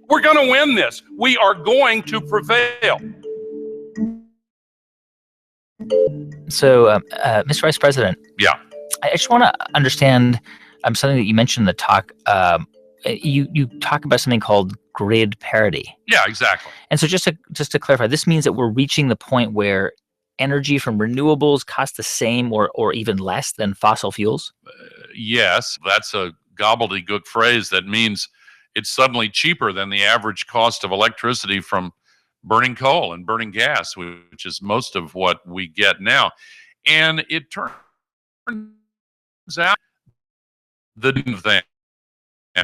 We're going to win this. We are going to prevail. So, Mr. Vice President, Yeah. I just want to understand something that you mentioned in the talk. You talk about something called grid parity. Yeah, exactly. And so just to clarify, this means that we're reaching the point where energy from renewables costs the same or even less than fossil fuels? Yes, that's a gobbledygook phrase that means it's suddenly cheaper than the average cost of electricity from burning coal and burning gas, which is most of what we get now. And it turns out the thing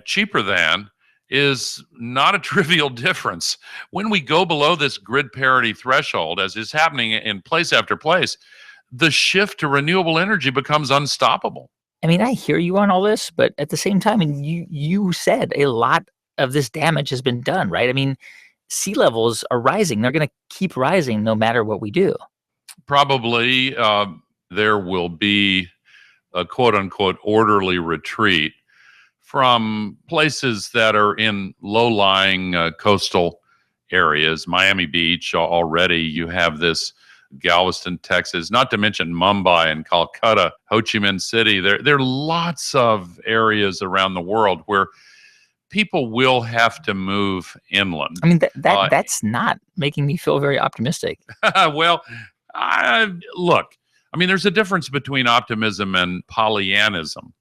cheaper than is not a trivial difference. When we go below this grid parity threshold, as is happening in place after place, the shift to renewable energy becomes unstoppable. I mean, I hear you on all this, but at the same time, and you said a lot of this damage has been done, right? I mean, sea levels are rising. They're going to keep rising no matter what we do. Probably there will be a quote unquote orderly retreat from places that are in low-lying coastal areas. Miami Beach already, you have this Galveston, Texas, not to mention Mumbai and Calcutta, Ho Chi Minh City. There are lots of areas around the world where people will have to move inland. I mean, that's not making me feel very optimistic. Well, look, I mean, there's a difference between optimism and Pollyannism.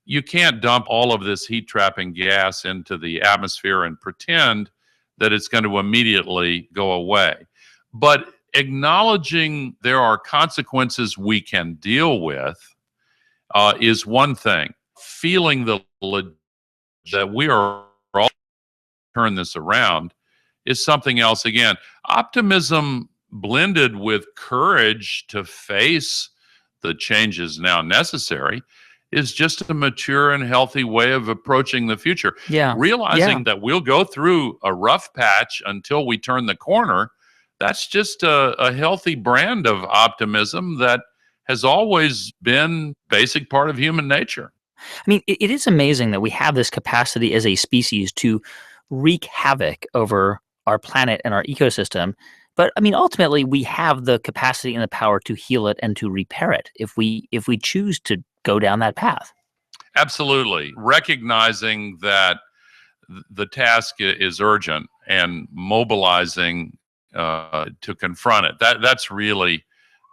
You can't dump all of this heat-trapping gas into the atmosphere and pretend that it's going to immediately go away. But acknowledging there are consequences we can deal with is one thing. Feeling that we are all turn this around is something else. Again, optimism blended with courage to face the changes now necessary is just a mature and healthy way of approaching the future. Yeah. Realizing that we'll go through a rough patch until we turn the corner, that's just a healthy brand of optimism that has always been basic part of human nature. I mean, it is amazing that we have this capacity as a species to wreak havoc over our planet and our ecosystem. But I mean, ultimately, we have the capacity and the power to heal it and to repair it if we choose to go down that path. Absolutely. Recognizing that the task is urgent and mobilizing to confront it. That's really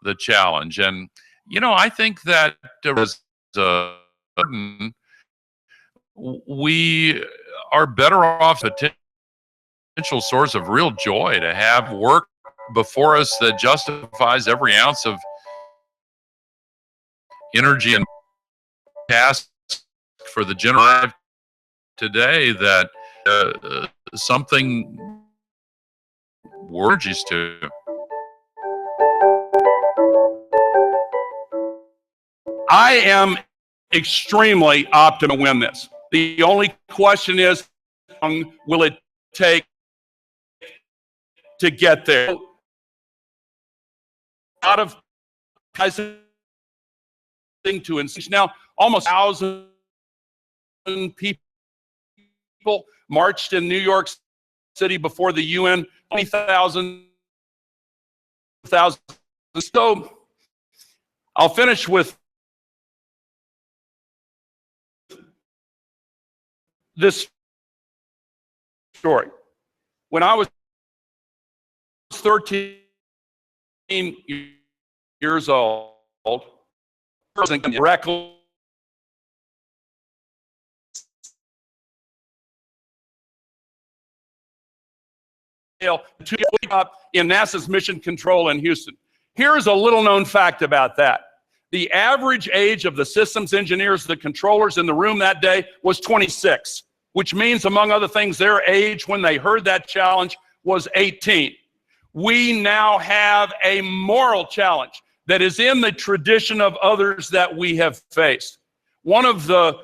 the challenge. And, you know, I think that there was a burden. We are better off a potential source of real joy to have work before us that justifies every ounce of energy and task for the general today that something urges to. I am extremely optimistic to win this. The only question is, how long will it take to get there? A lot of guys to insist now. Almost 1,000 people marched in New York City before the UN. 20,000. So I'll finish with this story. When I was 13 years old, directly to up in NASA's mission control in Houston. Here's a little known fact about that. The average age of the systems engineers, the controllers in the room that day was 26, which means, among other things, their age when they heard that challenge was 18. We now have a moral challenge that is in the tradition of others that we have faced. One of the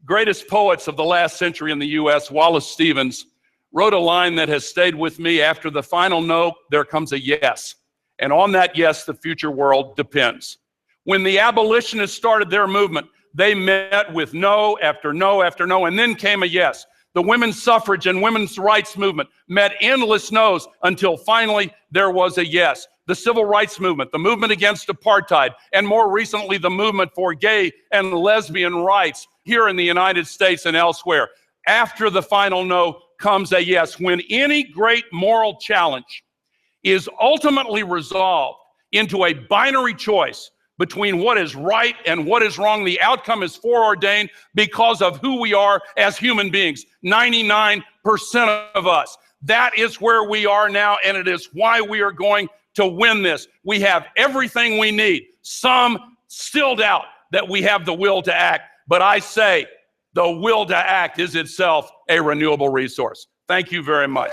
greatest poets of the last century in the U.S., Wallace Stevens, wrote a line that has stayed with me. After the final no, there comes a yes. And on that yes, the future world depends. When the abolitionists started their movement, they met with no after no after no, and then came a yes. The women's suffrage and women's rights movement met endless no's until finally there was a yes. The civil rights movement, the movement against apartheid, and more recently, the movement for gay and lesbian rights here in the United States and elsewhere. After the final no comes a yes. When any great moral challenge is ultimately resolved into a binary choice between what is right and what is wrong, the outcome is foreordained because of who we are as human beings, 99% of us. That is where we are now, and it is why we are going to win this. We have everything we need. Some still doubt that we have the will to act, but I say the will to act is itself a renewable resource. Thank you very much.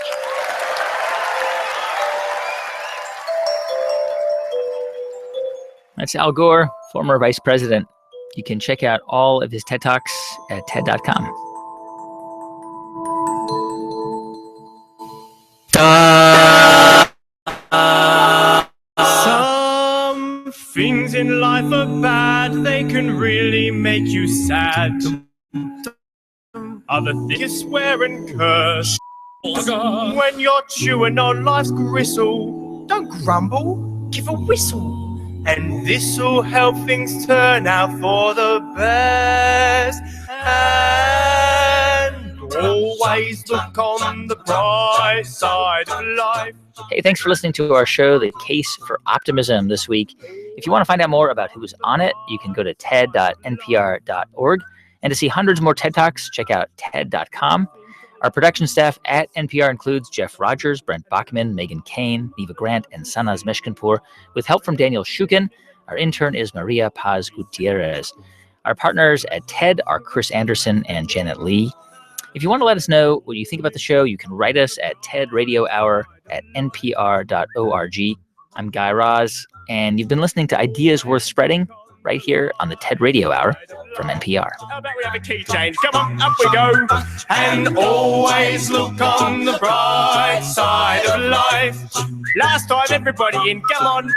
That's Al Gore, former vice president. You can check out all of his TED Talks at TED.com. Some things in life are bad, they can really make you sad. Other things you swear and curse. When you're chewing on life's gristle, don't grumble, give a whistle. And this'll help things turn out for the best. And always look on the bright side of life. Hey, thanks for listening to our show, The Case for Optimism, this week. If you want to find out more about who's on it, you can go to ted.npr.org. And to see hundreds more TED Talks, check out ted.com. Our production staff at NPR includes Jeff Rogers, Brent Bachman, Megan Kane, Neva Grant, and Sanaz Meshkinpour, with help from Daniel Shukin. Our intern is Maria Paz Gutierrez. Our partners at TED are Chris Anderson and Janet Lee. If you want to let us know what you think about the show, you can write us at tedradiohour@npr.org. I'm Guy Raz, and you've been listening to Ideas Worth Spreading right here on the TED Radio Hour from NPR. How about we have a key change? Come on, up we go. And always look on the bright side of life. Last time, everybody in, come on.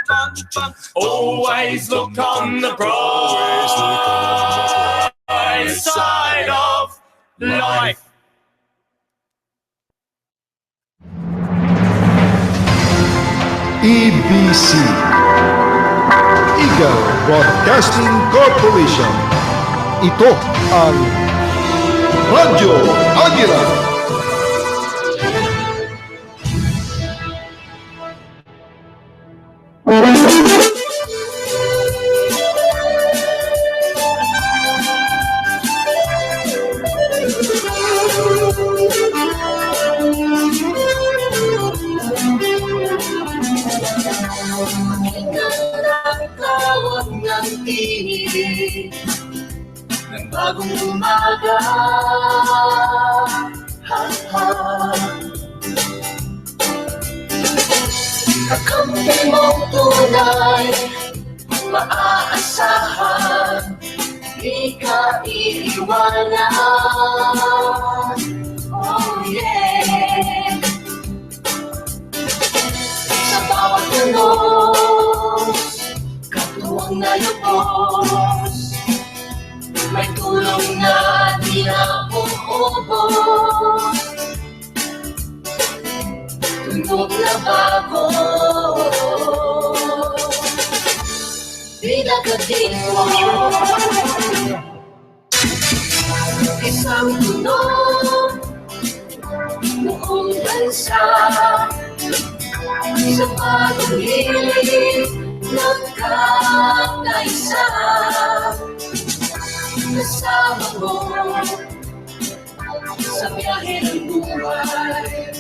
Always look on the bright side of life. EBC, Eagle Broadcasting Corporation. Ito ang Radyo Agila. Tawag ng tinig ng bagong umaga. Kakampi mong tunay, maaasahan, di ka iiwanan. Oh yeah. Sa bawat tunog, katuwang na lubos, may tulong na di na uubos. Tunog na bago, pinagkadiwa. Isang tunog, buong bansa, sa bagong hilig ng kakaisa. Kasama mo sa biyahe ng buhay.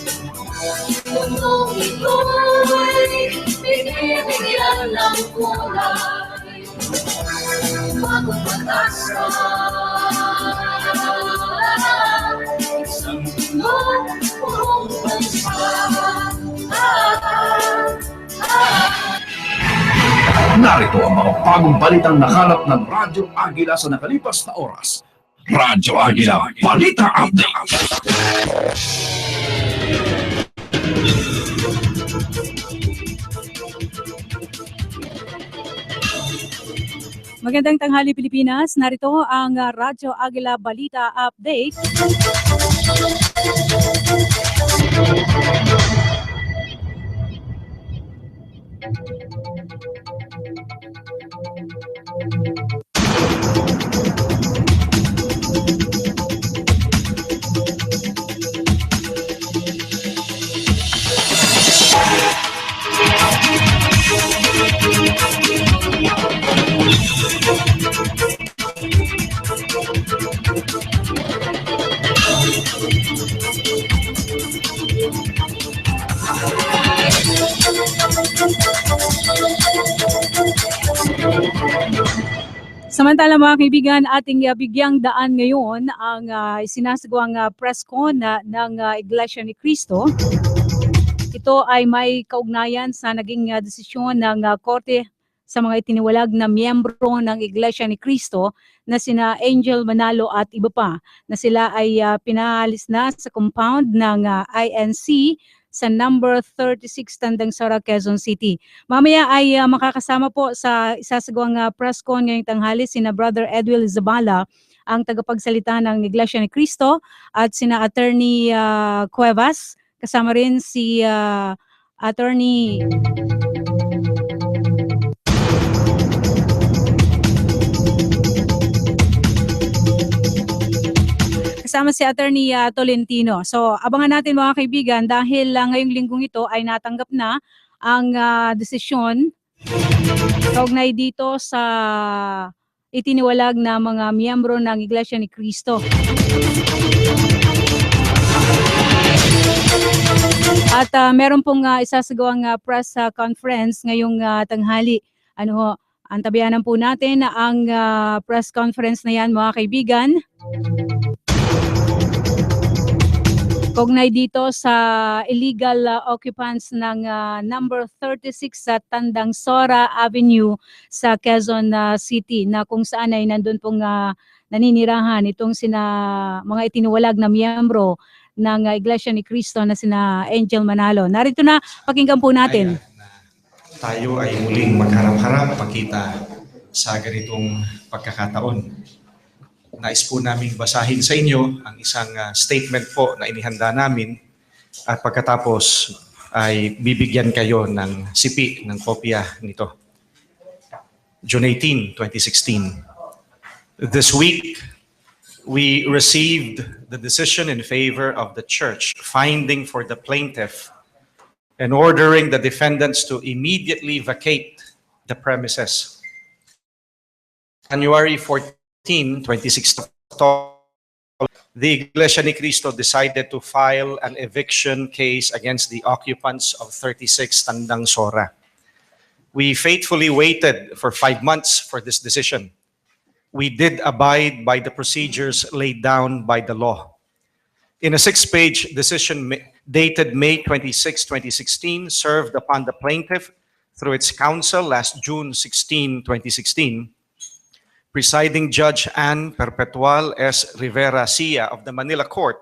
Kung ito'y binibigyan ng kulay, bagong pag-asa, isang tulog buong bansa. Narito ang mga bagong balitang nakalap ng Radyo Agila sa nakalipas na oras. Radyo Agila, Balita Update. Magandang tanghali Pilipinas. Narito ang Radyo Agila Balita Update. Samantala mga kaibigan, ating bigyang daan ngayon ang sinasagawang Presscon ng Iglesia ni Cristo. Ito ay may kaugnayan sa naging desisyon ng Korte sa mga itiniwalag na miyembro ng Iglesia ni Cristo na sina Angel Manalo at iba pa na sila ay pinalis na sa compound ng INC sa number 36 Tandang Sora, Quezon City. Mamaya ay makakasama po sa isasagawang Presscon ngayong tanghali sina Brother Edwil Zabala, ang tagapagsalita ng Iglesia ni Cristo, at sina Attorney Cuevas, kasama rin si Attorney kasama si Attorney Tolentino. So, abangan natin mga kaibigan dahil ngayong linggong ito ay natanggap na ang desisyon kaugnay dito sa itiniwalag na mga miyembro ng Iglesia ni Cristo. At meron pong isasagawang press conference ngayong tanghali. Antabayanan po natin ang press conference na yan mga kaibigan. Kaugnay dito sa illegal occupants ng number 36 sa Tandang Sora Avenue sa Quezon City, na kung saan ay nandun pong naninirahan itong mga itiniwalag na miyembro ng Iglesia ni Cristo na sina Angel Manalo. Narito na, pakinggan po natin. Tayo ay muling magharap-harap pakita sa ganitong pagkakataon. Nais po namin basahin sa inyo ang isang statement po na inihanda namin, at pagkatapos ay bibigyan kayo ng sipi ng kopya nito. June 18, 2016. This week, we received the decision in favor of the church finding for the plaintiff and ordering the defendants to immediately vacate the premises. January 14, 2016, the Iglesia ni Cristo decided to file an eviction case against the occupants of 36 Tandang Sora. We faithfully waited for 5 months for this decision. We did abide by the procedures laid down by the law. In a 6-page decision dated May 26, 2016, served upon the plaintiff through its counsel last June 16, 2016, Presiding Judge Ann Perpetual S. Rivera Sia of the Manila Court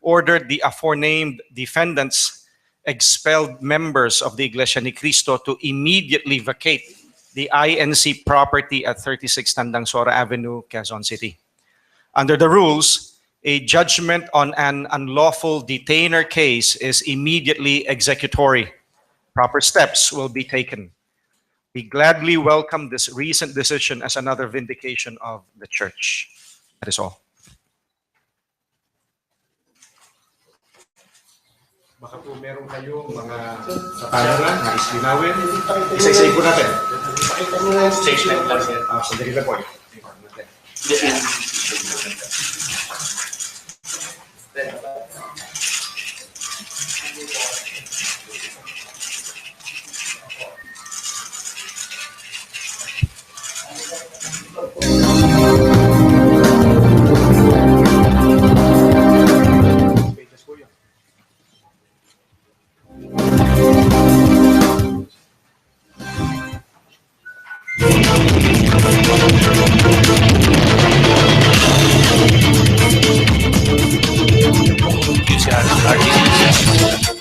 ordered the aforenamed defendants, expelled members of the Iglesia ni Cristo, to immediately vacate the INC property at 36 Tandang Sora Avenue, Quezon City. Under the rules, a judgment on an unlawful detainer case is immediately executory. Proper steps will be taken. We gladly welcome this recent decision as another vindication of the church. That is all. Baka po meron kayong mga katanungan na islinawin. Isa-isay po natin. Statement lang yan. Sandali lang po.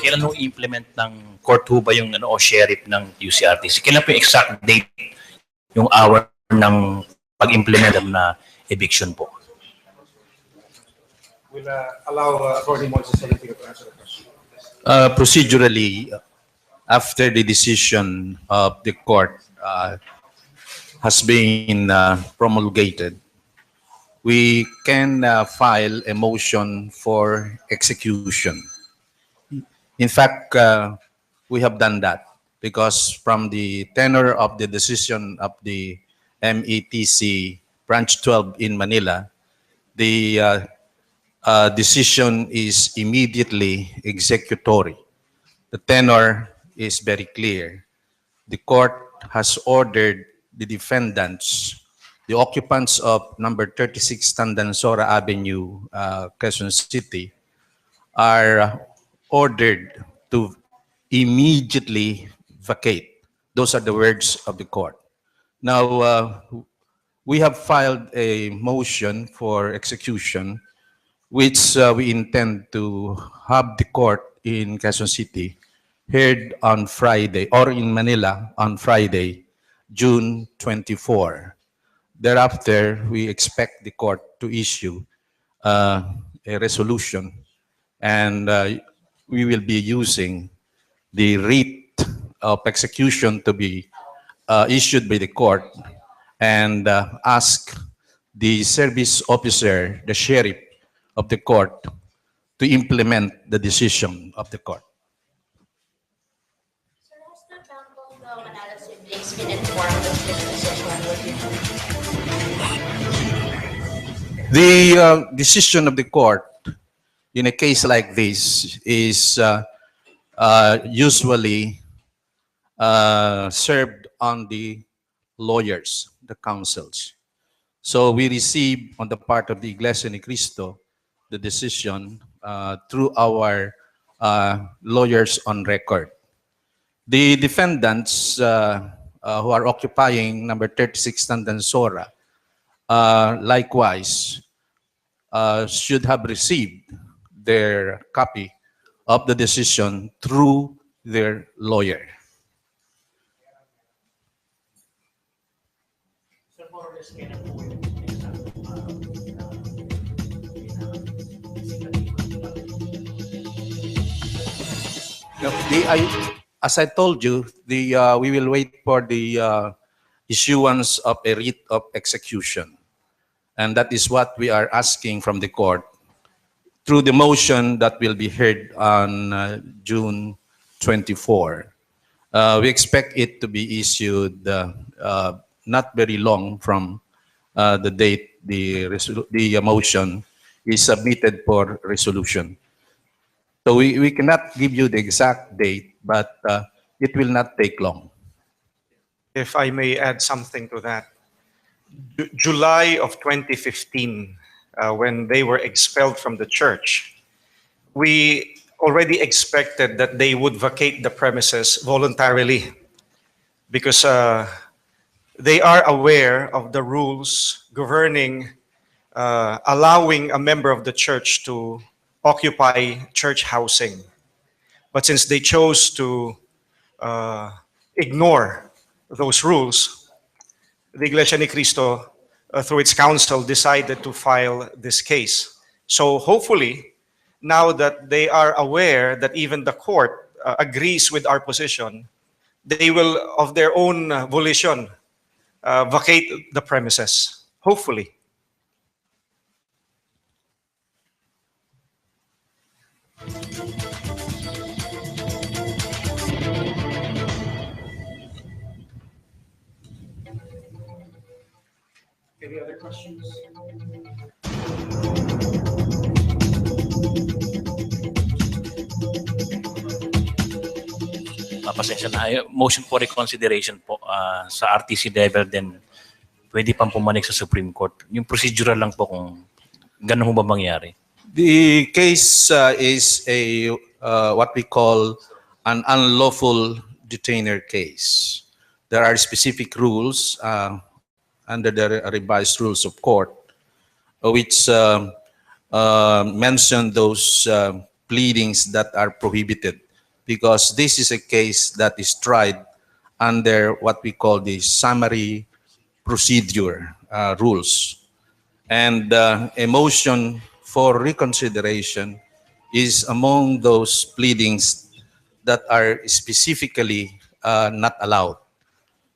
Kailan ho implement ng court ho ba yung o sheriff ng UCRTC? Kailan po yung exact date, yung hour ng pag-implement na eviction po. We'll allow Attorney Moises Salentico to answer the question. Procedurally, after the decision of the court has been promulgated, we can file a motion for execution. In fact, we have done that because from the tenor of the decision of the METC Branch 12 in Manila, the decision is immediately executory. The tenor is very clear. The court has ordered the defendants, the occupants of number 36 Tandansora Avenue, Quezon City, are ordered to immediately vacate. Those are the words of the court. Now, we have filed a motion for execution, which we intend to have the court in Quezon City heard on Friday, or in Manila on Friday, June 24. Thereafter, we expect the court to issue a resolution, and we will be using the writ of execution to be issued by the court and ask the service officer, the sheriff of the court, to implement the decision of the court. Sir, has the Bank of the Manala siblings been informed of this decision? The decision of the court in a case like this is usually served on the lawyers, the counsels. So we receive on the part of the Iglesia ni Cristo the decision through our lawyers on record. The defendants who are occupying number 36 Tandansora likewise should have received their copy of the decision through their lawyer. As I told you, we will wait for the issuance of a writ of execution. And that is what we are asking from the court through the motion that will be heard on June 24. We expect it to be issued not very long from the date the motion is submitted for resolution. So we cannot give you the exact date, but it will not take long. If I may add something to that. July of 2015, when they were expelled from the church, we already expected that they would vacate the premises voluntarily because they are aware of the rules governing allowing a member of the church to occupy church housing. But since they chose to ignore those rules, the Iglesia ni Cristo, through its counsel, decided to file this case. So hopefully, now that they are aware that even the court agrees with our position, they will, of their own volition, vacate the premises. Hopefully. Any other questions? Pasensya na. Motion for reconsideration po sa RTC level din pwede pang pumanik sa Supreme Court. Yung procedural lang po kung ganun ba mangyari. The case is a what we call an unlawful detainer case. There are specific rules under the revised rules of court which mention those pleadings that are prohibited, because this is a case that is tried under what we call the summary procedure. rules. And a motion for reconsideration is among those pleadings that are specifically not allowed.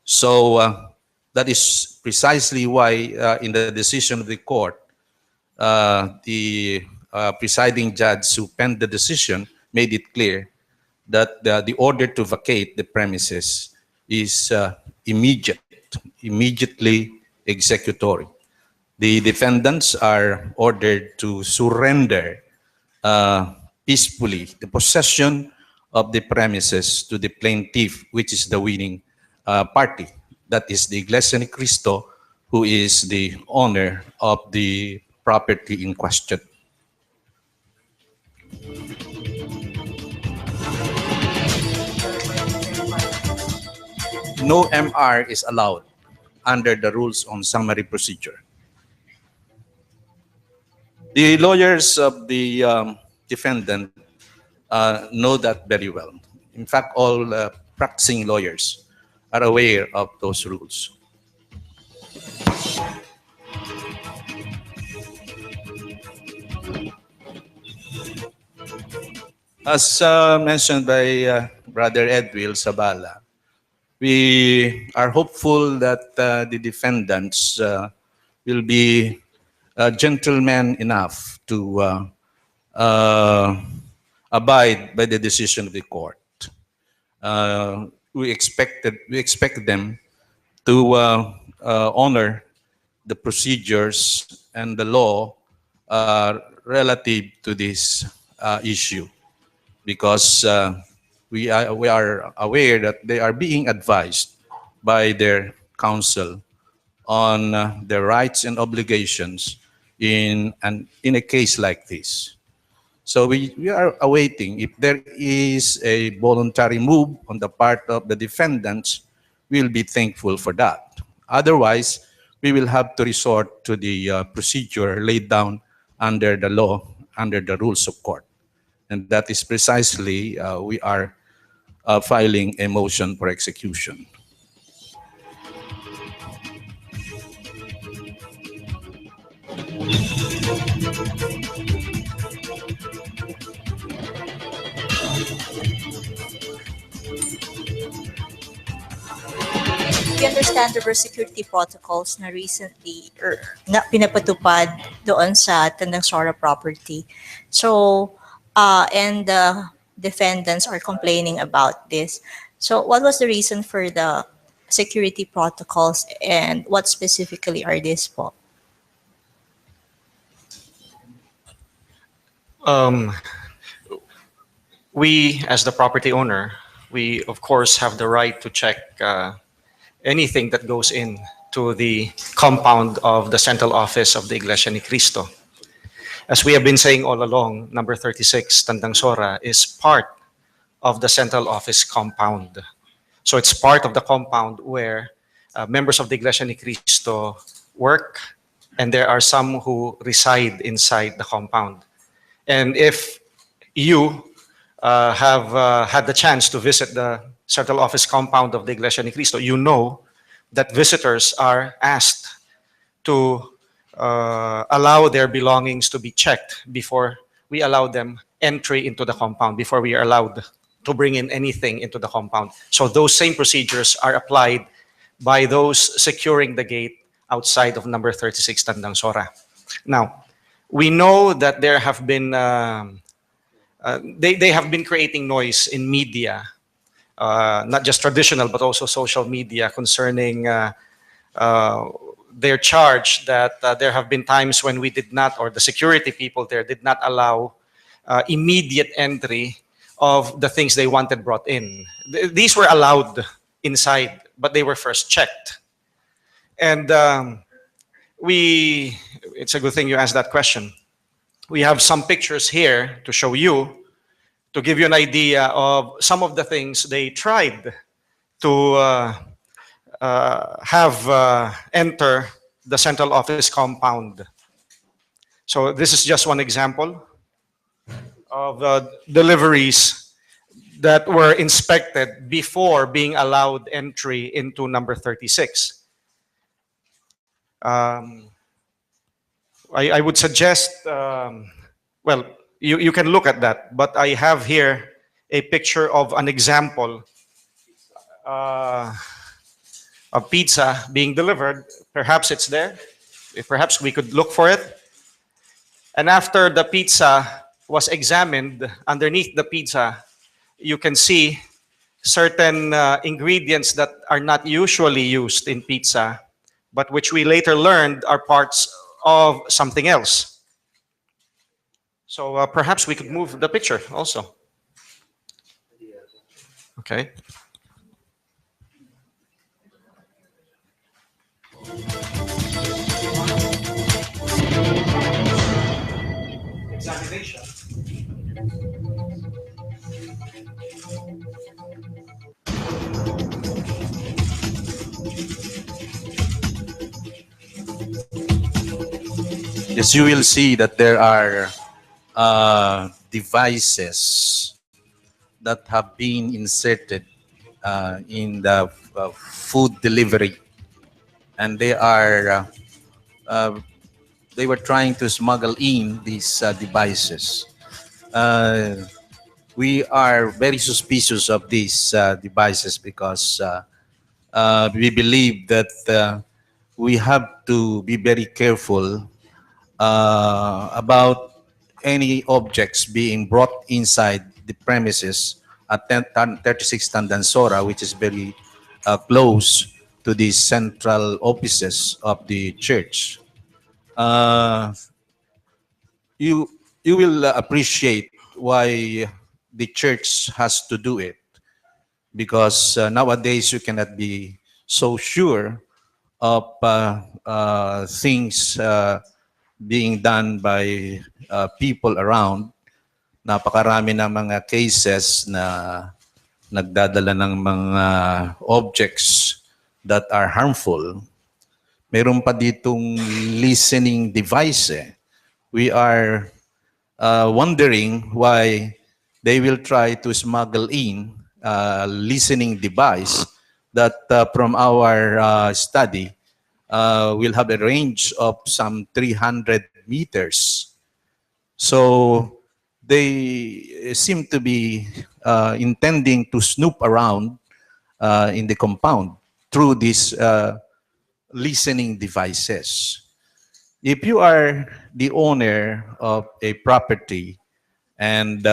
So that is precisely why in the decision of the court, the presiding judge who penned the decision made it clear that the order to vacate the premises is immediately executory. The defendants are ordered to surrender peacefully the possession of the premises to the plaintiff, which is the winning party. That is the Iglesia ni Cristo, who is the owner of the property in question. No MR is allowed under the rules on summary procedure. The lawyers of the defendant know that very well. In fact, all practicing lawyers are aware of those rules. As mentioned by Brother Edwil Sabala, we are hopeful that the defendants will be gentlemen enough to abide by the decision of the court. We expect them to honor the procedures and the law relative to this issue, because we are aware that they are being advised by their counsel on their rights and obligations in a case like this. So we are awaiting if there is a voluntary move on the part of the defendants. We'll be thankful for that. Otherwise, we will have to resort to the procedure laid down under the law, under the rules of court. And that is precisely, we are filing a motion for execution. We understand there were security protocols na recently na pinapatupad doon sa Tandang Sora property. So, and the defendants are complaining about this. So, what was the reason for the security protocols and what specifically are these po? We, as the property owner, we of course have the right to check anything that goes in to the compound of the central office of the Iglesia ni Cristo. As we have been saying all along, number 36, Tandang Sora, is part of the central office compound. So it's part of the compound where members of the Iglesia ni Cristo work, and there are some who reside inside the compound. And if you have had the chance to visit the central office compound of the Iglesia ni Cristo, you know that visitors are asked to allow their belongings to be checked before we allow them entry into the compound, before we are allowed to bring in anything into the compound. So those same procedures are applied by those securing the gate outside of number 36 Tandang Sora. Now, we know that there have been, they have been creating noise in media, not just traditional, but also social media, concerning their charge that there have been times when we did not, or the security people there did not allow immediate entry of the things they wanted brought in. These were allowed inside, but they were first checked. And it's a good thing you asked that question. We have some pictures here to show you, to give you an idea of some of the things they tried to have enter the central office compound. So this is just one example of deliveries that were inspected before being allowed entry into number 36. Um, I would suggest, well, you can look at that, but I have here a picture of an example of pizza being delivered. Perhaps it's there. Perhaps we could look for it. And after the pizza was examined, underneath the pizza, you can see certain ingredients that are not usually used in pizza, but which we later learned are parts of something else. So perhaps we could move the picture also. Okay. Examination. Yes, you will see that there are devices that have been inserted in the food delivery, and they were trying to smuggle in these devices. We are very suspicious of these devices because we believe that we have to be very careful about any objects being brought inside the premises at 36 Tandansora, which is very close to the central offices of the church. You you will appreciate why the church has to do it, because nowadays you cannot be so sure of things being done by people around. Napakarami ng mga cases na nagdadala ng mga objects that are harmful. Meron pa ditong listening device. We are wondering why they will try to smuggle in a listening device that from our study will have a range of some 300 meters. So they seem to be intending to snoop around in the compound through these listening devices. If you are the owner of a property and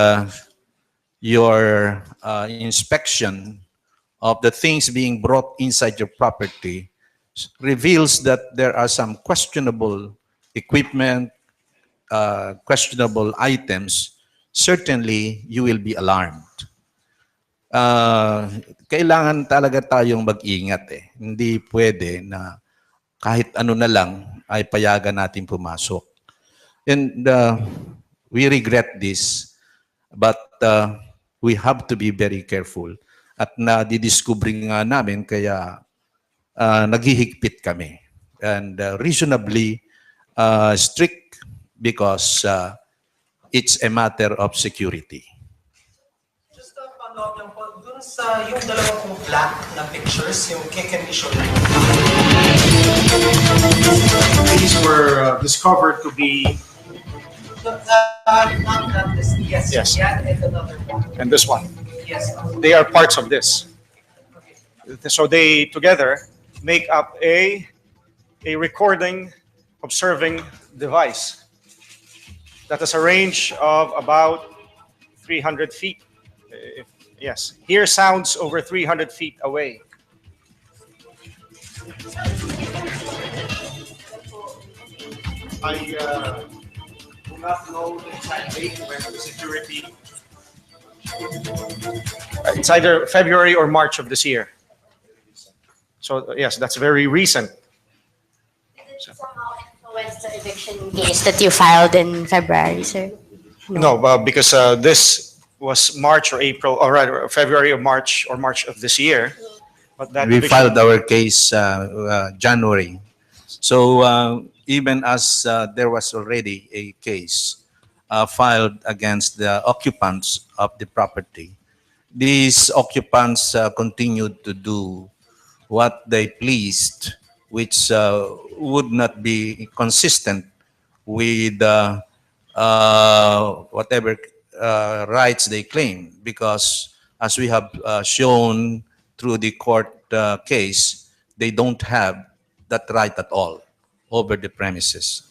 your inspection of the things being brought inside your property reveals that there are some questionable equipment, questionable items, certainly you will be alarmed. Kailangan talaga tayong mag-ingat eh. Hindi pwede na kahit ano na lang ay payagan natin pumasok. And we regret this, but we have to be very careful. At nadidiscover nga namin kaya naghihigpit kami. And reasonably strict because it's a matter of security. Just a follow-up lang po, dun sa yung dalawang po black na pictures, yung can we show them? These were discovered to be... not this, yes. Yeah, and another one. And this one. Yes. They are parts of this. So they together make up a recording, observing device that has a range of about 300 feet. Yes, here sounds over 300 feet away. I do not know the exact date when the security. It's either February or March of this year. So yes, that's very recent. Did it somehow influence the eviction case that you filed in February, sir? No, because this was March or April, or rather February or March of this year. But that We filed our case January. So even as there was already a case filed against the occupants of the property, these occupants continued to do what they pleased which would not be consistent with whatever rights they claim, because as we have shown through the court case, they don't have that right at all over the premises.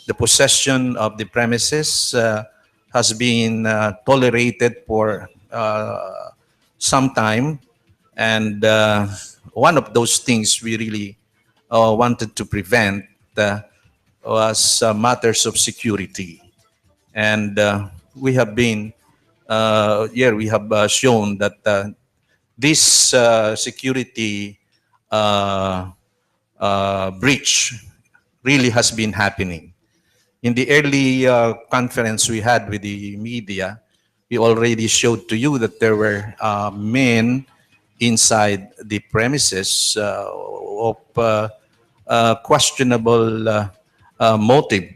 The possession of the premises has been tolerated for some time, and one of those things we really wanted to prevent was matters of security. And we have been, we have shown that this security breach really has been happening. In the early conference we had with the media, we already showed to you that there were men inside the premises of questionable motive.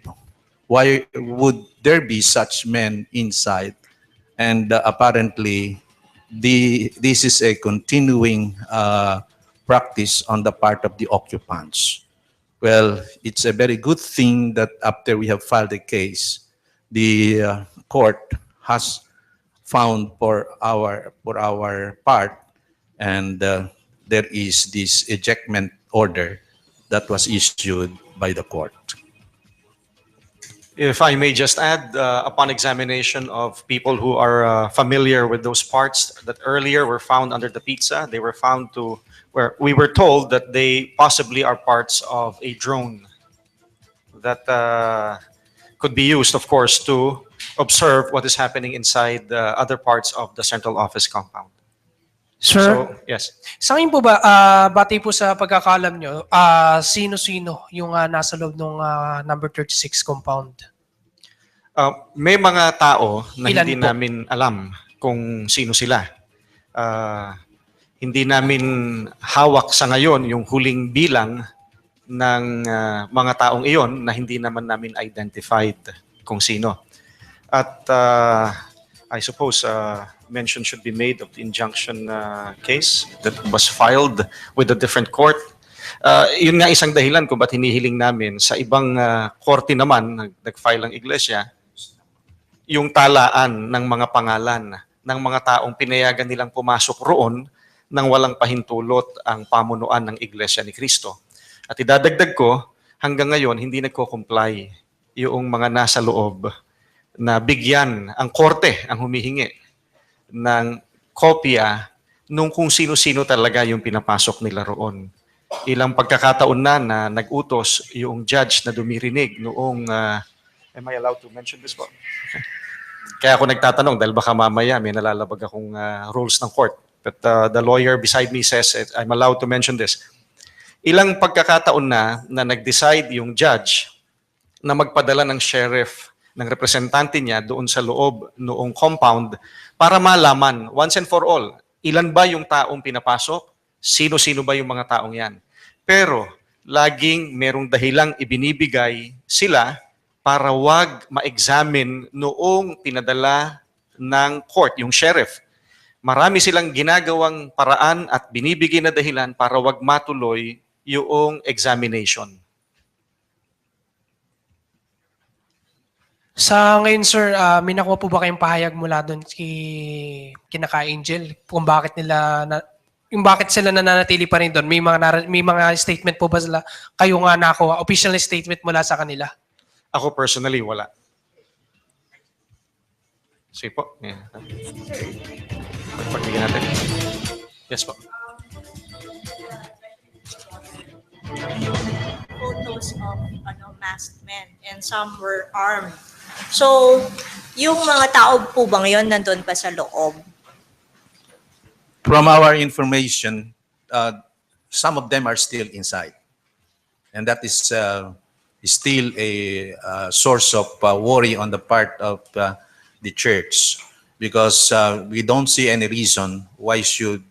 Why would there be such men inside? And apparently, this is a continuing practice on the part of the occupants. Well, it's a very good thing that after we have filed the case, the court has found for our part, and there is this ejectment order that was issued by the court. If I may just add, upon examination of people who are familiar with those parts that earlier were found under the pizza, they were found to, where we were told that they possibly are parts of a drone that could be used, of course, to observe what is happening inside the other parts of the central office compound. Sir, So, yes. sa ngayon po ba, batay po sa pagkakalam nyo, sino-sino yung nasa loob ng number 36 compound? May mga tao na Ilan hindi po? namin alam kung sino sila. Hindi namin hawak sa ngayon yung huling bilang ng mga taong iyon na hindi naman namin identified kung sino. At I suppose mention should be made of the injunction case that was filed with a different court. Yun nga isang dahilan kung ba't hinihiling namin sa ibang korte naman, nag-file ang Iglesia, yung talaan ng mga pangalan ng mga taong pinayagan nilang pumasok roon nang walang pahintulot ang pamunuan ng Iglesia ni Cristo. At idadagdag ko, hanggang ngayon hindi nagko-comply yung mga nasa loob na bigyan ang korte ang humihingi ng kopya nung kung sino-sino talaga yung pinapasok nila roon. Ilang pagkakataon na nag-utos yung judge na dumirinig noong, am I allowed to mention this po? Okay. Kaya ako nagtatanong dahil baka mamaya may nalalabag akong rules ng court. But the lawyer beside me says I'm allowed to mention this. Ilang pagkakataon na nag-decide yung judge na magpadala ng sheriff, ng representante niya doon sa loob noong compound para malaman once and for all, ilan ba yung taong pinapasok? Sino-sino ba yung mga taong yan? Pero laging merong dahilang ibinibigay sila para wag ma-examine noong pinadala ng court, yung sheriff. Marami silang ginagawang paraan at binibigay na dahilan para wag matuloy yung examination. Sa ngayon, sir, may nakuha po ba kayong pahayag mula doon kina Ka-Angel kung bakit yung bakit sila nananatili pa rin doon? May mga statement po ba sila kayo nga nakuha, official statement mula sa kanila? Ako personally, wala. Sige po. Yeah. Pagbigyan natin. Yes po. Photos of masked men and some were armed. So, yung mga tao po ba ngayon nandun pa sa loob? From our information, some of them are still inside. And that is still a source of worry on the part of the church, because we don't see any reason why should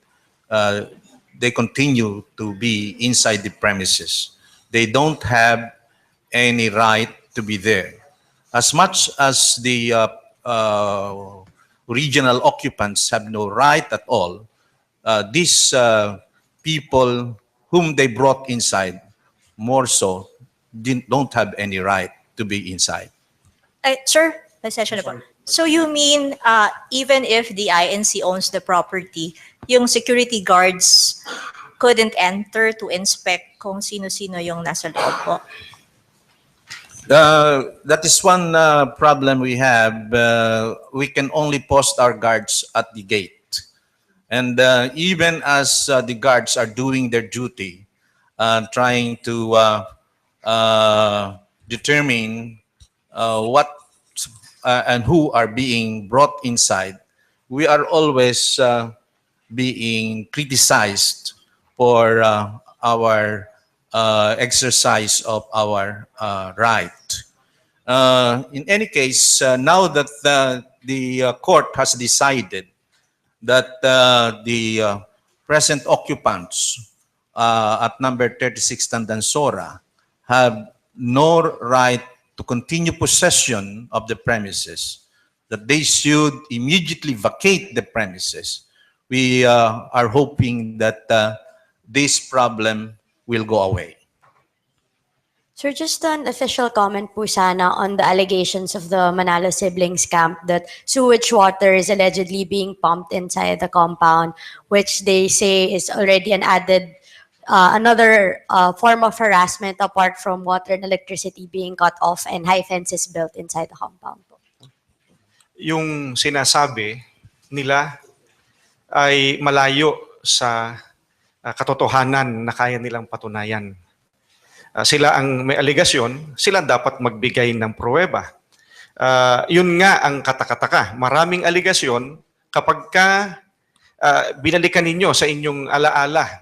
they continue to be inside the premises. They don't have any right to be there. As much as the regional occupants have no right at all, these people whom they brought inside more so, don't have any right to be inside. Sir, pasensya na po. So you mean even if the INC owns the property, yung security guards couldn't enter to inspect kung sino-sino yung nasa loob po? That is one problem we have. We can only post our guards at the gate. And even as the guards are doing their duty, trying to determine what and who are being brought inside, we are always being criticized for our exercise of our right. In any case, now that the court has decided that the present occupants at number 36 Tandansora have no right to continue possession of the premises, that they should immediately vacate the premises. We are hoping that this problem will go away. Sir, just an official comment po sana on the allegations of the Manalo siblings camp that sewage water is allegedly being pumped inside the compound, which they say is already an added another form of harassment apart from water and electricity being cut off and high fences built inside the compound po. Yung sinasabi nila ay malayo sa katotohanan na kaya nilang patunayan. Sila ang may aligasyon, sila dapat magbigay ng pruweba. Yun nga ang katakataka. Maraming aligasyon kapag binalikan ninyo sa inyong alaala.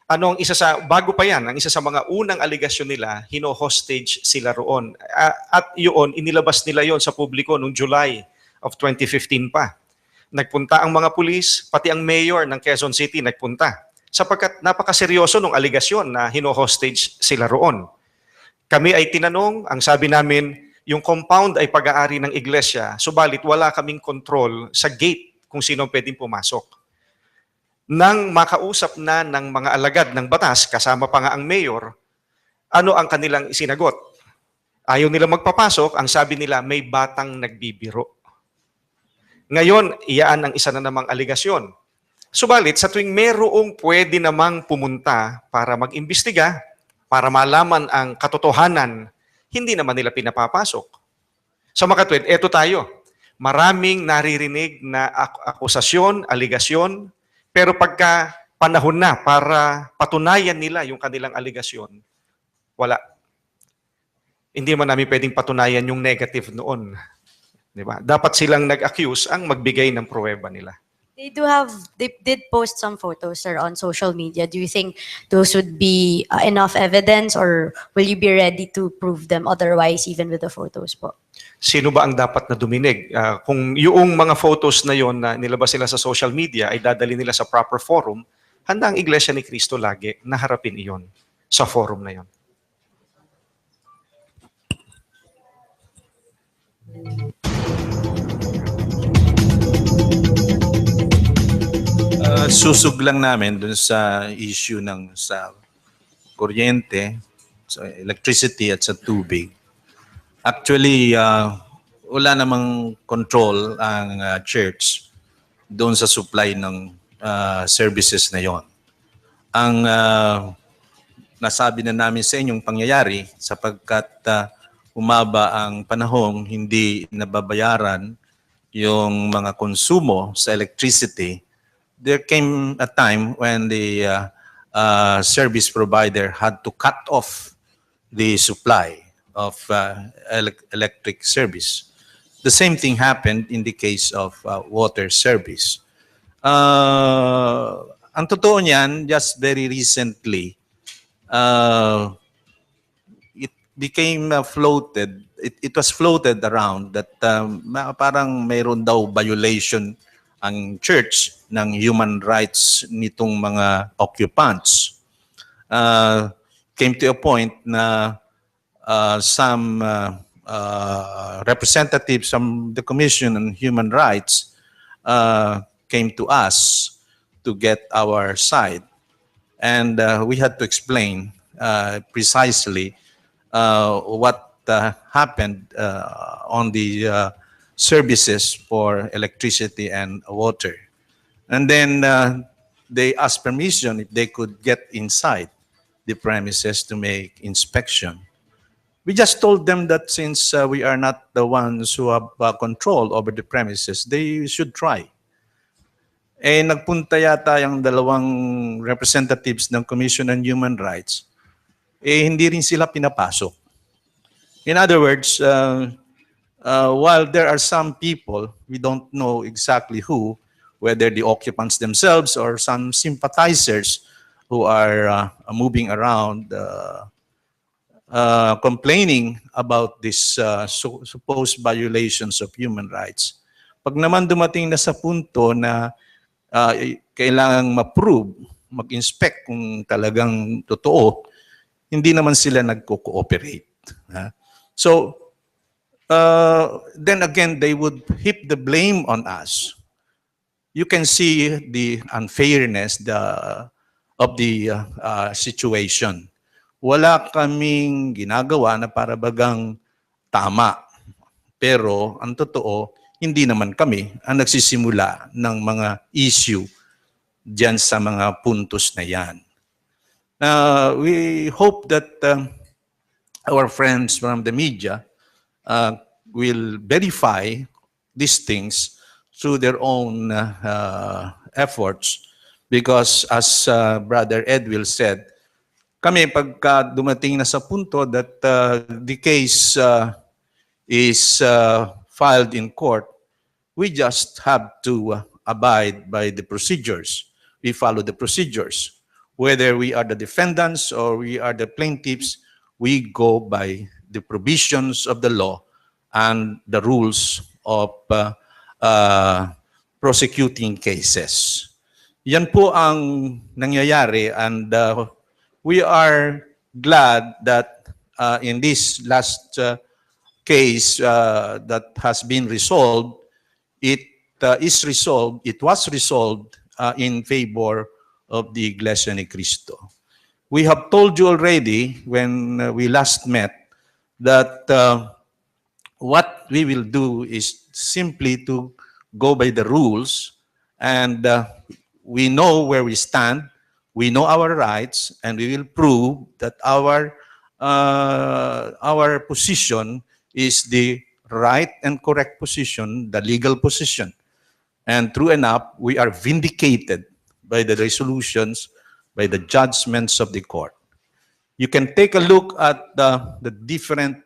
Ano ang isa sa, bago pa yan, ang isa sa mga unang aligasyon nila, hino-hostage sila roon. At yun, inilabas nila yon sa publiko noong July of 2015 pa. Nagpunta ang mga pulis, pati ang mayor ng Quezon City nagpunta. Sapagkat napakaseryoso ng aligasyon na hino-hostage sila roon. Kami ay tinanong, ang sabi namin, yung compound ay pag-aari ng iglesia, subalit wala kaming control sa gate kung sino pwedeng pumasok. Nang makausap na ng mga alagad ng batas, kasama pa nga ang mayor, ano ang kanilang sinagot? Ayaw nila magpapasok, ang sabi nila may batang nagbibiro. Ngayon, iyaan ang isa na namang aligasyon. Subalit, sa tuwing merong pwede namang pumunta para mag-imbestiga, para malaman ang katotohanan, hindi naman nila pinapapasok. Sa makatwid, eto tayo. Maraming naririnig na akusasyon, aligasyon, pero pagka panahon na para patunayan nila yung kanilang aligasyon, wala. Hindi man namin pwedeng patunayan yung negative noon. Diba? Dapat silang nag-accuse ang magbigay ng pruweba nila. They did post some photos, sir, on social media. Do you think those would be enough evidence, or will you be ready to prove them otherwise even with the photos po? Sino ba ang dapat na duminig? Kung yung mga photos na yon na nilabas sila sa social media ay dadali nila sa proper forum, handa ang Iglesia ni Cristo lagi na harapin iyon sa forum na yon. Susug lang namin dun sa issue ng sa kuryente, sa electricity at sa tubig. Actually, wala namang control ang church doon sa supply ng services na yon. Ang nasabi na namin sa inyong pangyayari sapagkat umaba ang panahong hindi nababayaran yung mga konsumo sa electricity, there came a time when the service provider had to cut off the supply of electric service. The same thing happened in the case of water service. Ang totoo niyan, just very recently, it became floated. It was floated around that parang mayroon daw violation ang church ng human rights nitong mga occupants. Came to a point na some representatives from the Commission on Human Rights came to us to get our side. And we had to explain precisely what happened on the services for electricity and water. And then they asked permission if they could get inside the premises to make inspection. We just told them that since we are not the ones who have control over the premises, they should try. Eh, nagpunta yata yung dalawang representatives ng Commission on Human Rights, eh hindi rin sila pinapasok. In other words, while there are some people, we don't know exactly who, whether the occupants themselves or some sympathizers who are moving around complaining about this supposed violations of human rights. Pag naman dumating na sa punto na kailangang ma-prove, mag-inspect kung talagang totoo, hindi naman sila nagko-cooperate. So, then again, they would heap the blame on us. You can see the unfairness of the situation. Wala kaming ginagawa na para bagang tama. Pero ang totoo, hindi naman kami ang nagsisimula ng mga issue diyan sa mga puntos na yan. We hope that our friends from the media will verify these things through their own efforts because as Brother Edwill said, kami pagka dumating na sa punto that the case is filed in court, we just have to abide by the procedures. We follow the procedures. Whether we are the defendants or we are the plaintiffs, we go by the provisions of the law and the rules of prosecuting cases. Yan po ang nangyayari and we are glad that in this last case that has been resolved, it was resolved in favor of the Iglesia ni Cristo. We have told you already when we last met that what we will do is simply to go by the rules and we know where we stand. We know our rights, and we will prove that our position is the right and correct position, the legal position. And true enough, we are vindicated by the resolutions, by the judgments of the court. You can take a look at the different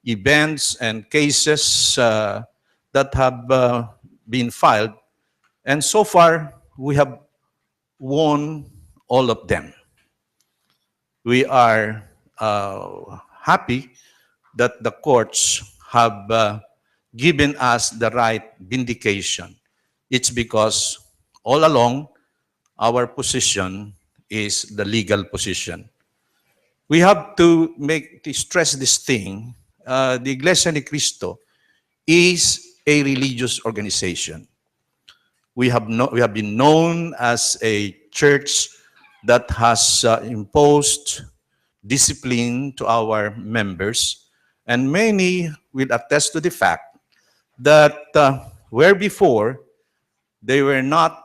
events and cases that have been filed, and so far we have won all of them. We are happy that the courts have given us the right vindication. It's because all along our position is the legal position. We have to stress this thing. The Iglesia ni Cristo is a religious organization. We have been known as a church that has imposed discipline to our members, and many will attest to the fact that where before they were not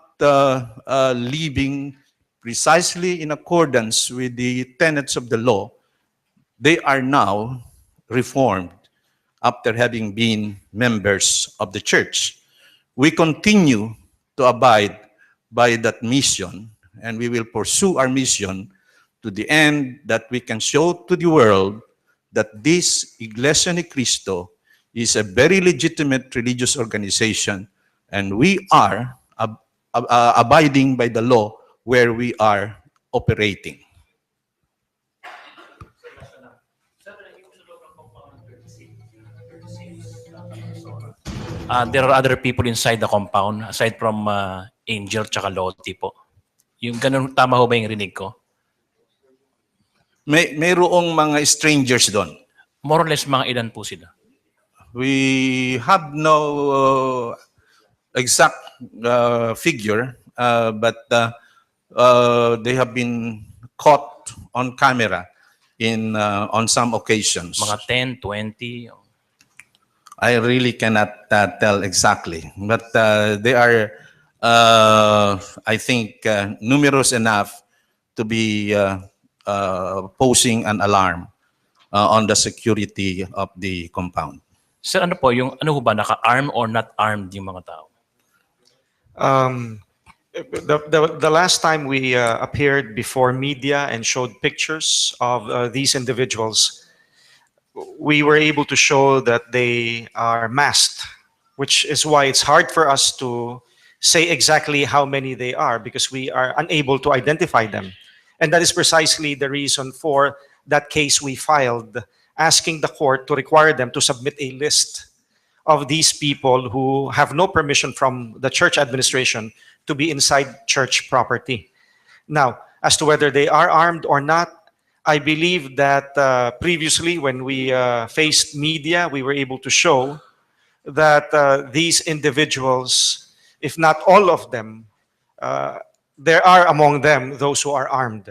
living precisely in accordance with the tenets of the law, they are now reformed after having been members of the church. We continue to abide by that mission, and we will pursue our mission to the end that we can show to the world that this Iglesia ni Cristo is a very legitimate religious organization, and we are abiding by the law where we are operating. There are other people inside the compound aside from Angel tsaka Lottie po. Yung ganun, tama ho ba yung rinig ko? Mayroong mga strangers doon. More or less mga ilan po sila? We have no exact figure, but they have been caught on camera on some occasions. Mga 10, 20. I really cannot tell exactly, but they are, I think, numerous enough to be posing an alarm on the security of the compound. Sir, ano po, yung ano ho ba, naka-arm or not armed yung mga tao? The last time we appeared before media and showed pictures of these individuals, we were able to show that they are masked, which is why it's hard for us to say exactly how many they are, because we are unable to identify them. And that is precisely the reason for that case we filed, asking the court to require them to submit a list of these people who have no permission from the church administration to be inside church property. Now, as to whether they are armed or not, I believe that previously when we faced media, we were able to show that these individuals, if not all of them, there are among them those who are armed,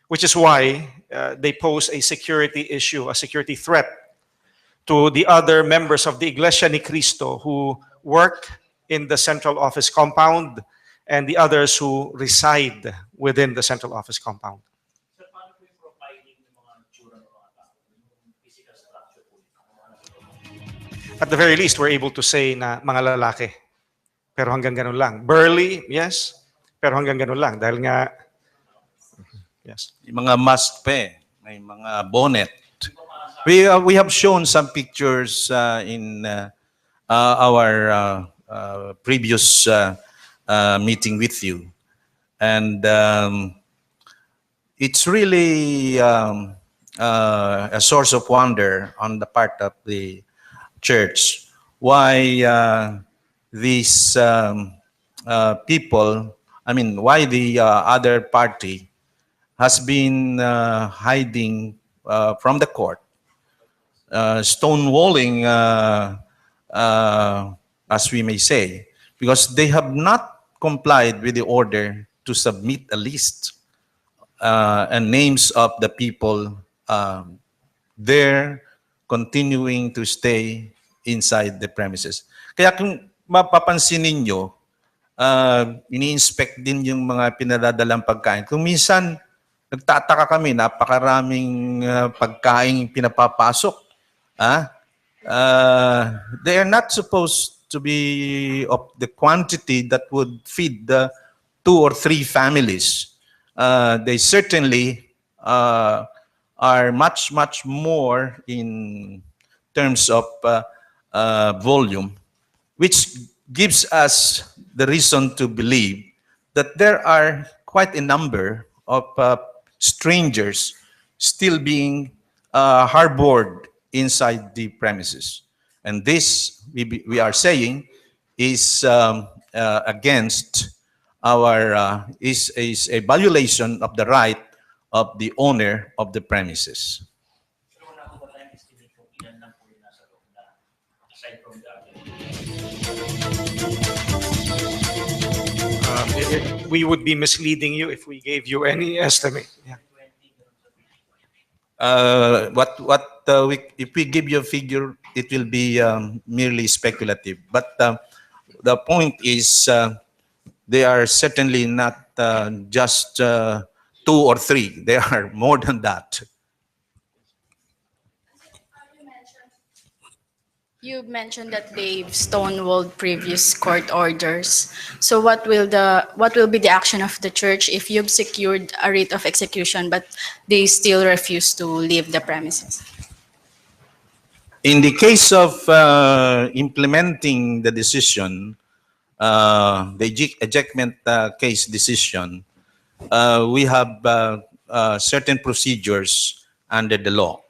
which is why they pose a security issue, a security threat to the other members of the Iglesia ni Cristo who work in the central office compound and the others who reside within the central office compound. At the very least, we're able to say na mga lalaki. Pero hanggang ganun lang. Burly, yes. Pero hanggang ganun lang. Dahil nga, yes. Yung mga mask pa eh. May mga bonnet. We have shown some pictures in our previous meeting with you. And it's really a source of wonder on the part of the church why these people, why the other party has been hiding from the court, stonewalling, as we may say, because they have not complied with the order to submit a list and names of the people there continuing to stay inside the premises. Kaya kung mapapansin ninyo, ini-inspect din yung mga pinadadalang pagkain. Kung minsan, nagtataka kami, napakaraming pagkain pinapapasok. They are not supposed to be of the quantity that would feed the 2 or 3 families. They certainly are much, much more in terms of volume, which gives us the reason to believe that there are quite a number of strangers still being harbored inside the premises. And this, we are saying, is against our, is a violation of the right of the owner of the premises. We would be misleading you if we gave you any estimate. Yeah. If we give you a figure, it will be merely speculative. But the point is, they are certainly not just 2 or 3. They are more than that. You mentioned that they've stonewalled previous court orders. So what will be the action of the church if you've secured a writ of execution but they still refuse to leave the premises? In the case of implementing the decision, the ejectment case decision, we have certain procedures under the law.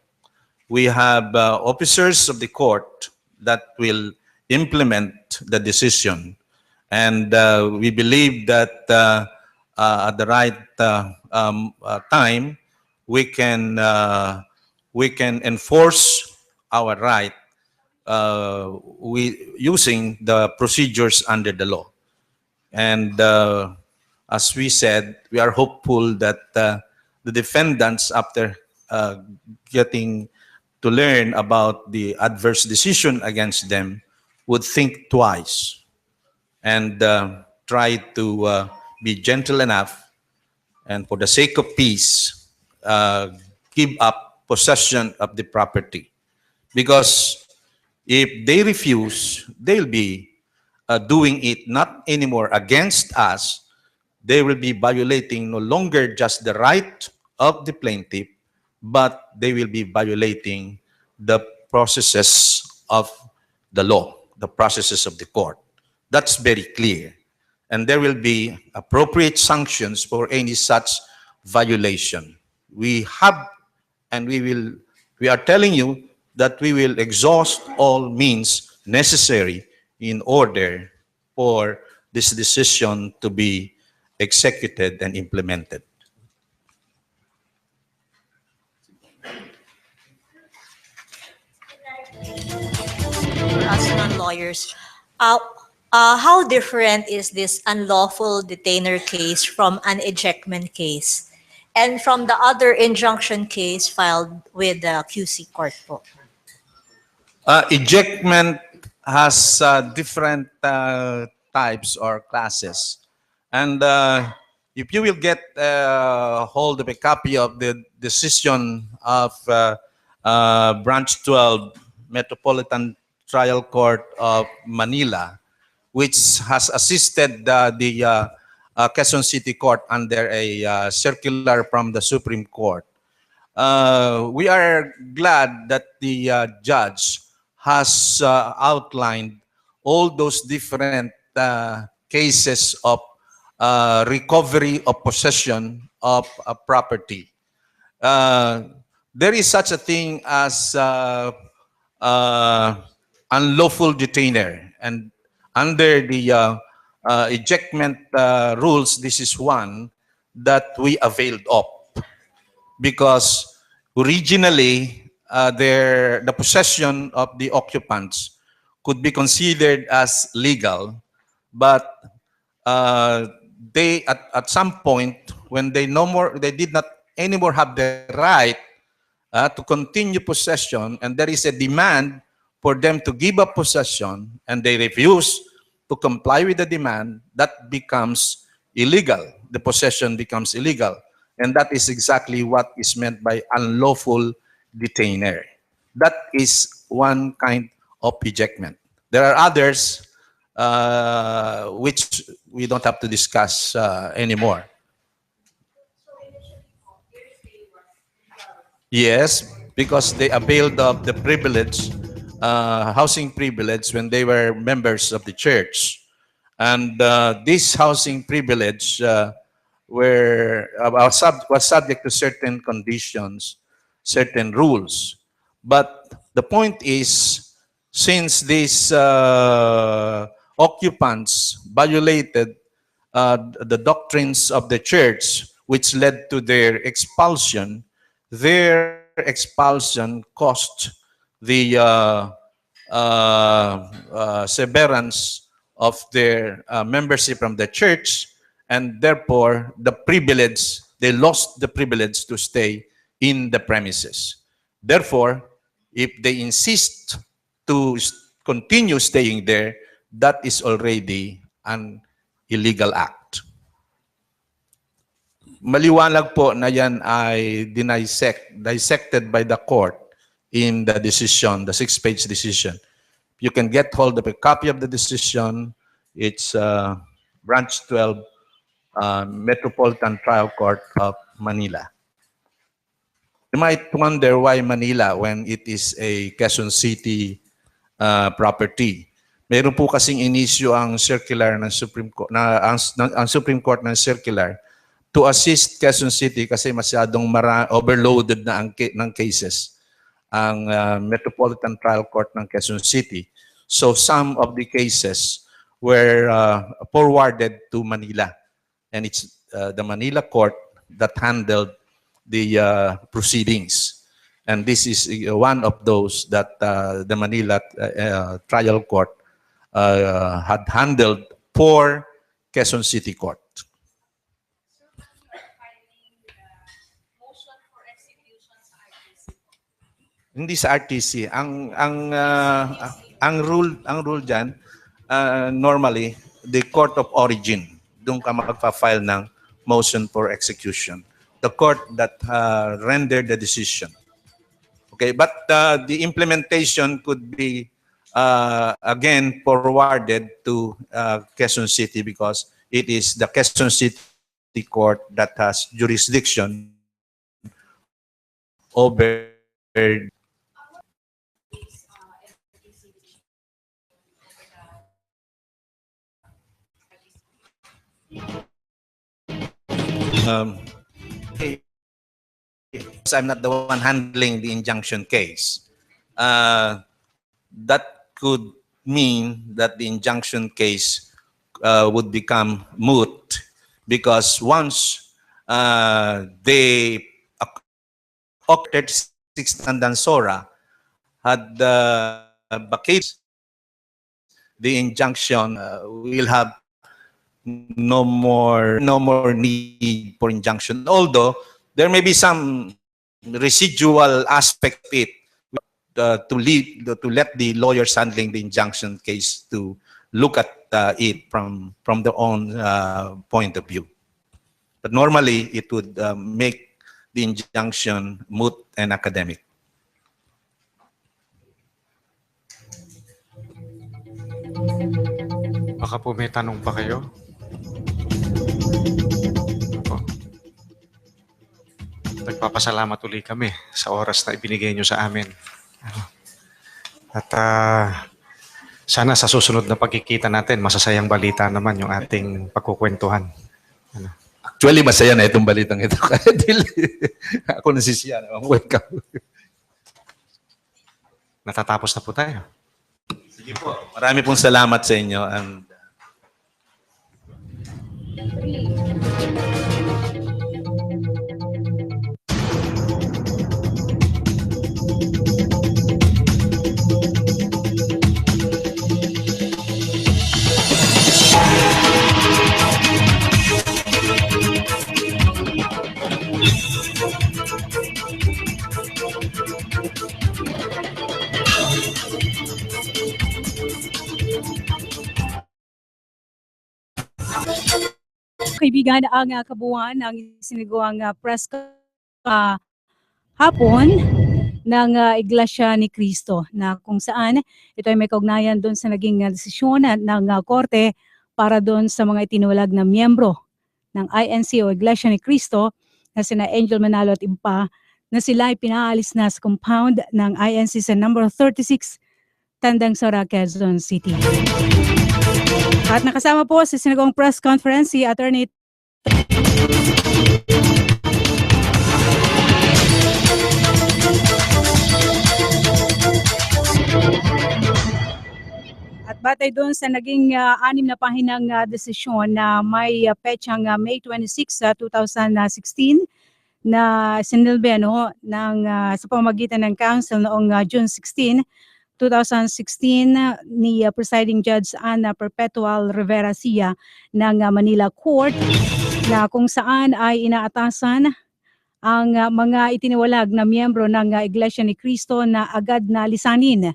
We have officers of the court that will implement the decision. And we believe that at the right time, we can enforce our right using the procedures under the law. And as we said, we are hopeful that the defendants, after getting to learn about the adverse decision against them, would think twice and try to be gentle enough, and for the sake of peace, give up possession of the property. Because if they refuse, they'll be doing it not anymore against us. They will be violating no longer just the right of the plaintiff, but they will be violating the processes of the law, the processes of the court. That's very clear. And there will be appropriate sanctions for any such violation. We have, and we are telling you that we will exhaust all means necessary in order for this decision to be executed and implemented. For us non-lawyers, how different is this unlawful detainer case from an ejectment case and from the other injunction case filed with the QC court po? Ejectment has different types or classes. And if you will get hold of a copy of the decision of Branch 12 Metropolitan Trial Court of Manila, which has assisted the Quezon City Court under a circular from the Supreme Court, we are glad that the judge has outlined all those different cases of recovery of possession of a property. There is such a thing as unlawful detainer, and under the ejectment rules, this is one that we availed of, because originally the possession of the occupants could be considered as legal, but they at some point, when they did not anymore have the right to continue possession, and there is a demand for them to give up possession, and they refuse to comply with the demand, that becomes illegal. The possession becomes illegal. And that is exactly what is meant by unlawful detainer. That is one kind of ejectment. There are others which we don't have to discuss anymore. Yes, because they availed of the privilege, housing privilege, when they were members of the church. And this housing privilege was subject to certain conditions, certain rules. But the point is, since these occupants violated the doctrines of the church, which led to their expulsion cost the severance of their membership from the church, and therefore they lost the privilege to stay in the premises. Therefore, if they insist to continue staying there, that is already an illegal act. Maliwanag po na yan ay dissected by the court in the decision, the 6-page decision. You can get hold of a copy of the decision. It's Branch 12, Metropolitan Trial Court of Manila. You might wonder why Manila when it is a Quezon City property. Meron po kasing inisyu ang circular ng Supreme Court, ang Supreme Court ng circular to assist Quezon City kasi masyadong overloaded na ng cases ang Metropolitan Trial Court ng Quezon City. So some of the cases were forwarded to Manila, and it's the Manila court that handled the proceedings. And this is one of those that the Manila trial court had handled for Quezon City Court. Hindi sa RTC. Ang rule diyan normally the court of origin. Doon ka magfa-file ng motion for execution. The court that rendered the decision. Okay, but the implementation could be again forwarded to Quezon City because it is the Quezon City court that has jurisdiction over I'm not the one handling the injunction case. That could mean that the injunction case would become moot because once they occupied 6 Tandansora had vacated the injunction, will have no more need for injunction. Although there may be some residual aspect of it to let the lawyers handling the injunction case to look at it from their own point of view. But normally it would make the injunction moot and academic. Baka po may tanong pa kayo? Opo. Nagpapasalamat ulit kami sa oras na ibinigay nyo sa amin. At sana sa susunod na pagkikita natin, masasayang balita naman yung ating pagkukwentuhan. Actually, masaya na itong balitang ito. Ako nasisiya na. Welcome. Natatapos na po tayo. Sige po. Marami pong salamat sa inyo. And Kaibigan, ang kabuuan ng isinagawang Presscon hapon ng Iglesia ni Cristo na kung saan ito ay may kaugnayan doon sa naging desisyon ng korte para doon sa mga itinulag na miyembro ng INC o Iglesia ni Cristo na sina Angel Manalo at Impa na sila ay pinaalis na sa compound ng INC sa number 36 Tandansora, Quezon City. At nakasama po sa sinagawang press conference si Attorney at batay doon sa naging 6 na pahinang desisyon na may petsang May 26, 2016 na sinilbi ng sa pamamagitan ng council noong June 16, 2016 ni Presiding Judge Ana Perpetual Rivera Sia ng Manila Court na kung saan ay inaatasan ang mga itiniwalag na miyembro ng Iglesia ni Cristo na agad na lisanin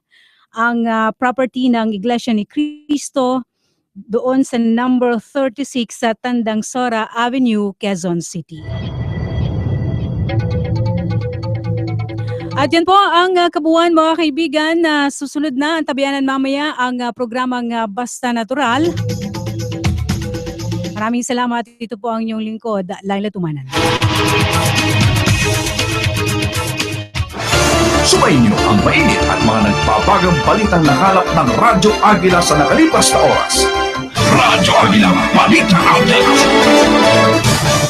ang property ng Iglesia ni Cristo doon sa number 36 sa Tandansora Avenue, Quezon City. At yan po ang kabuuan mga kaibigan na susunod na ang tabianan mamaya ang programang Basta Natural. Maraming salamat. Ito po ang inyong lingkod, Laila Tumanan. Sumayin niyo ang mainit at mga nagbabagang balitang nakalap ng Radyo Agila sa nakalipas na oras. Radyo Agila, Balita Update!